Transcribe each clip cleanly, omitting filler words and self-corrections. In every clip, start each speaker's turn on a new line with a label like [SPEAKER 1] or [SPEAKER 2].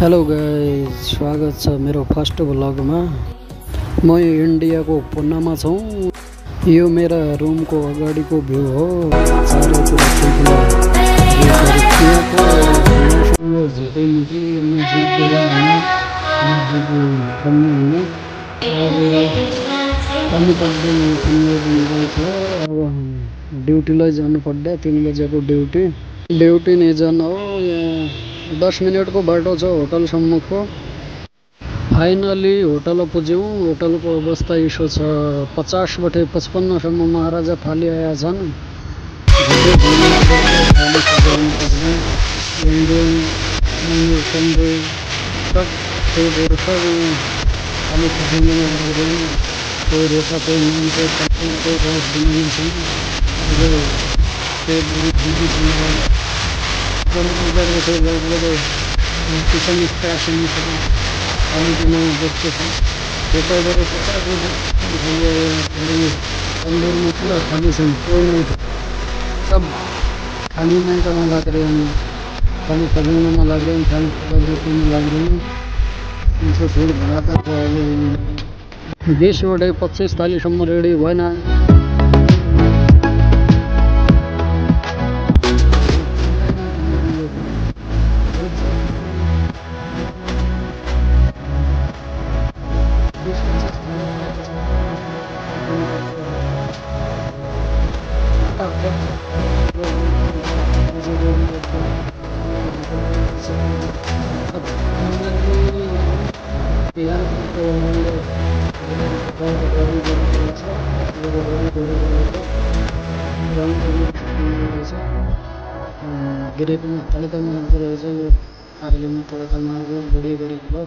[SPEAKER 1] Hello guys, स्वागत छ मेरो फर्स्ट भ्लगमा। म इन्डियाको पुनामा छु। यो मेरा रुमको अगाडिको भ्यू हो। चारैतिर ठुल्ठुला ड्युटीलाई जानु पर्दा 3 बजेको ड्युटी नै जानु हो। 10 मिनटको बाटो छ होटलसम्मको। फाइनली होटल पुग्यौँ। होटलको अवस्था यसो छ। 50 बटे 55 सम्म महाराजा फाली आएका छन्। सब खाने में करना लग रहे हैं, खाने पकाने में लग रहे हैं, खाने पकाने लग रहे हैं। इनको फिर बनाता तो 20 बटे 25-40 सम्म रेडी भएन। गिरेको तडकामा रहेछ यो आलुमा तडकामा बढी गरेको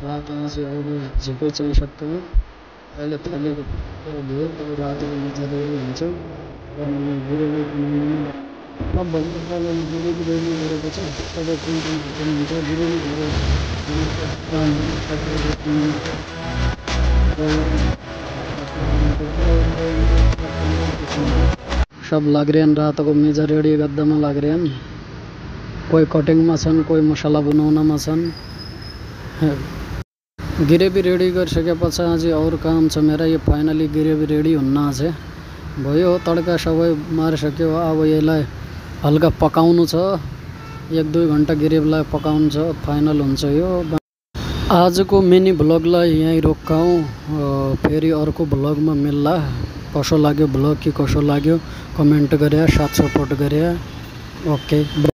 [SPEAKER 1] रातो चाहिँ झिकै चाहिँ सक्छ। अहिले थालेको भयो रातो मजाले हुन्छ। सबभन्दा पहिला बिरेकी रेडी गरेको छ। तपाईँ कुन कुन हुन्छ सब लग रहे हैं। रात को मेजा रेडी गद्दामा लग रहे हैं। कोई कटिंग में छन्, कोई मसाला बनाउनमा छन्। ग्रेभी रेडी गरिसकेपछि अझै अरू काम छ मेरा। यो फाइनली ग्रेभी रेडी हुन्न अझै भयो। तड्का सबै मारिसक्यो। अब यसलाई हल्का पकाउनु छ। 1-2 घन्टा ग्रेभीलाई पकाउनु छ। फाइनल हुन्छ यो। आजको मिनी भ्लगलाई यहीँ रोकाउँ। फेरि अर्को भ्लगमा मिल्ला। कसो लाग्यो भ्लग कि कसो लाग्यो कमेन्ट गरे, साथ सपोर्ट गरे। ओके।